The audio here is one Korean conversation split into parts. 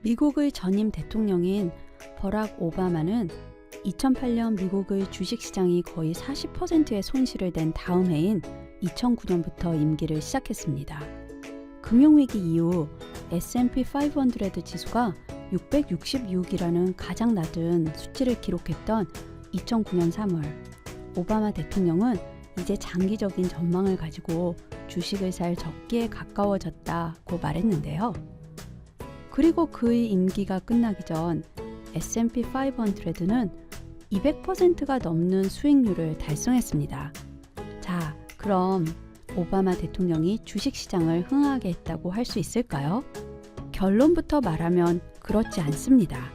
미국의 전임 대통령인 버락 오바마는 2008년 미국의 주식시장이 거의 40%의 손실을 낸 다음 해인 2009년부터 임기를 시작했습니다. 금융위기 이후 S&P 500 지수가 666이라는 가장 낮은 수치를 기록했던 2009년 3월, 오바마 대통령은 이제 장기적인 전망을 가지고 주식을 살 적기에 가까워졌다고 말했는데요. 그리고 그의 임기가 끝나기 전 S&P 500는 200%가 넘는 수익률을 달성했습니다. 자, 그럼 오바마 대통령이 주식시장을 흥하게 했다고 할 수 있을까요? 결론부터 말하면 그렇지 않습니다.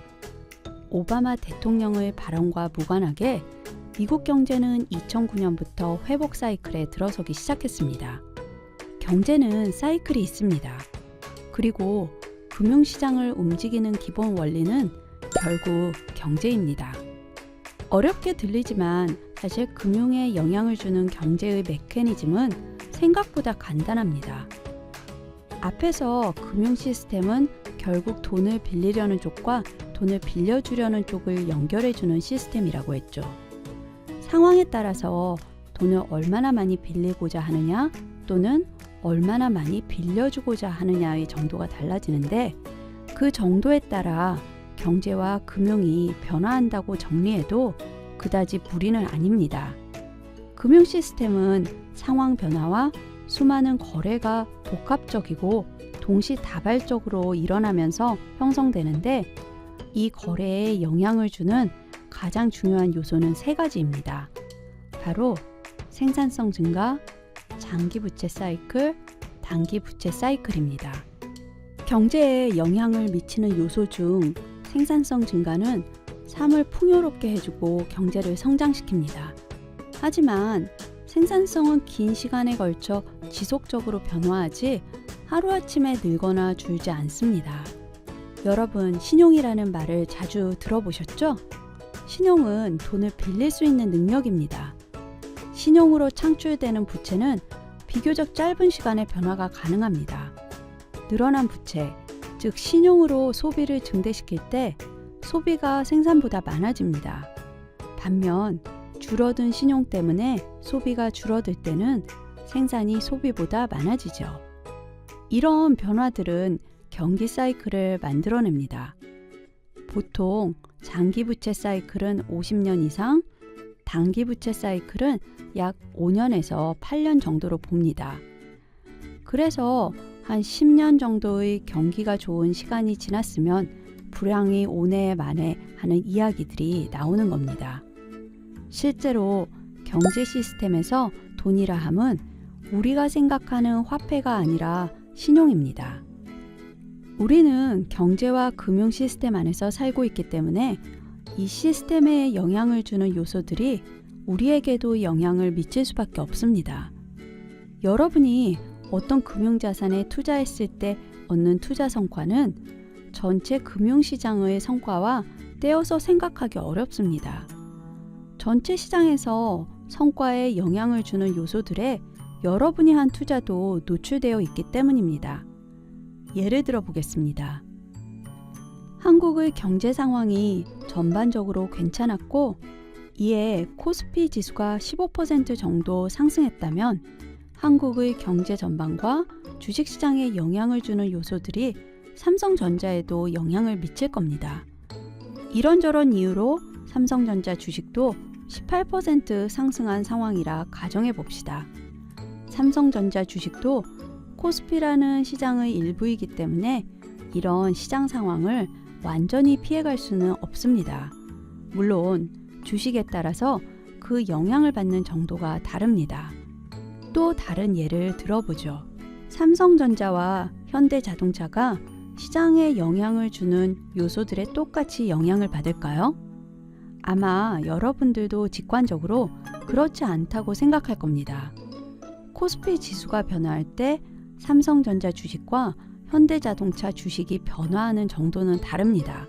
오바마 대통령의 발언과 무관하게 미국 경제는 2009년부터 회복 사이클에 들어서기 시작했습니다. 경제는 사이클이 있습니다. 그리고 금융시장을 움직이는 기본 원리는 결국 경제입니다. 어렵게 들리지만 사실 금융에 영향을 주는 경제의 메커니즘은 생각보다 간단합니다. 앞에서 금융 시스템은 결국 돈을 빌리려는 쪽과 돈을 빌려주려는 쪽을 연결해주는 시스템이라고 했죠. 상황에 따라서 돈을 얼마나 많이 빌리고자 하느냐 또는 얼마나 많이 빌려주고자 하느냐의 정도가 달라지는데 그 정도에 따라 경제와 금융이 변화한다고 정리해도 그다지 무리는 아닙니다. 금융 시스템은 상황 변화와 수많은 거래가 복합적이고 동시다발적으로 일어나면서 형성되는데 이 거래에 영향을 주는 가장 중요한 요소는 세 가지입니다. 바로 생산성 증가, 장기 부채 사이클, 단기 부채 사이클입니다. 경제에 영향을 미치는 요소 중 생산성 증가는 삶을 풍요롭게 해주고 경제를 성장시킵니다. 하지만 생산성은 긴 시간에 걸쳐 지속적으로 변화하지 하루아침에 늘거나 줄지 않습니다. 여러분, 신용이라는 말을 자주 들어보셨죠? 신용은 돈을 빌릴 수 있는 능력입니다. 신용으로 창출되는 부채는 비교적 짧은 시간에 변화가 가능합니다. 늘어난 부채, 즉 신용으로 소비를 증대시킬 때 소비가 생산보다 많아집니다. 반면 줄어든 신용 때문에 소비가 줄어들 때는 생산이 소비보다 많아지죠. 이런 변화들은 경기 사이클을 만들어냅니다. 보통 장기 부채 사이클은 50년 이상, 단기 부채 사이클은 약 5년에서 8년 정도로 봅니다. 그래서 한 10년 정도의 경기가 좋은 시간이 지났으면 불황이 오네 마네 하는 이야기들이 나오는 겁니다. 실제로 경제 시스템에서 돈이라 함은 우리가 생각하는 화폐가 아니라 신용입니다. 우리는 경제와 금융 시스템 안에서 살고 있기 때문에 이 시스템에 영향을 주는 요소들이 우리에게도 영향을 미칠 수밖에 없습니다. 여러분이 어떤 금융자산에 투자했을 때 얻는 투자 성과는 전체 금융시장의 성과와 떼어서 생각하기 어렵습니다. 전체 시장에서 성과에 영향을 주는 요소들에 여러분이 한 투자도 노출되어 있기 때문입니다. 예를 들어 보겠습니다. 한국의 경제 상황이 전반적으로 괜찮았고 이에 코스피 지수가 15% 정도 상승했다면 한국의 경제 전반과 주식시장에 영향을 주는 요소들이 삼성전자에도 영향을 미칠 겁니다. 이런저런 이유로 삼성전자 주식도 18% 상승한 상황이라 가정해 봅시다. 삼성전자 주식도 코스피라는 시장의 일부이기 때문에 이런 시장 상황을 완전히 피해갈 수는 없습니다. 물론 주식에 따라서 그 영향을 받는 정도가 다릅니다. 또 다른 예를 들어보죠. 삼성전자와 현대자동차가 시장에 영향을 주는 요소들에 똑같이 영향을 받을까요? 아마 여러분들도 직관적으로 그렇지 않다고 생각할 겁니다. 코스피 지수가 변화할 때 삼성전자 주식과 현대자동차 주식이 변화하는 정도는 다릅니다.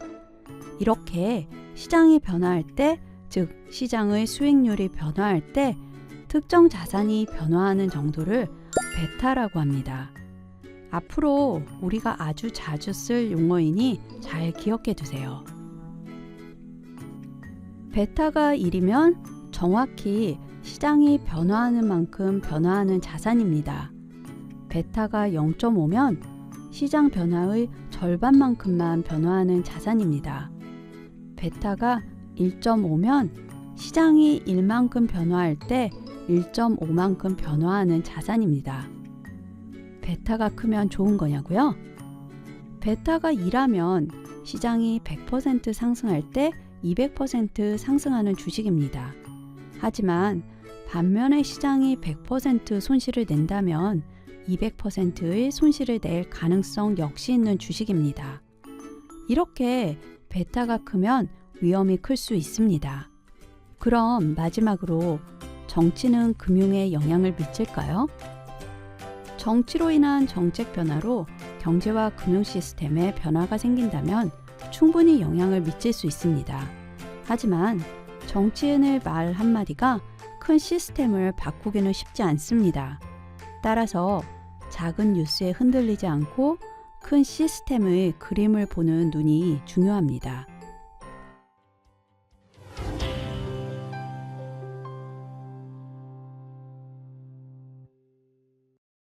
이렇게 시장이 변화할 때, 즉 시장의 수익률이 변화할 때 특정 자산이 변화하는 정도를 베타라고 합니다. 앞으로 우리가 아주 자주 쓸 용어이니 잘 기억해 두세요. 베타가 1이면 정확히 시장이 변화하는 만큼 변화하는 자산입니다. 베타가 0.5면 시장 변화의 절반만큼만 변화하는 자산입니다. 베타가 1.5면 시장이 1만큼 변화할 때 1.5만큼 변화하는 자산입니다. 베타가 크면 좋은 거냐고요? 베타가 2라면 시장이 100% 상승할 때 200% 상승하는 주식입니다. 하지만 반면에 시장이 100% 손실을 낸다면 200%의 손실을 낼 가능성 역시 있는 주식입니다. 이렇게 베타가 크면 위험이 클 수 있습니다. 그럼 마지막으로 정치는 금융에 영향을 미칠까요? 정치로 인한 정책 변화로 경제와 금융 시스템에 변화가 생긴다면 충분히 영향을 미칠 수 있습니다. 하지만 정치인의 말 한마디가 큰 시스템을 바꾸기는 쉽지 않습니다. 따라서 작은 뉴스에 흔들리지 않고 큰 시스템의 그림을 보는 눈이 중요합니다.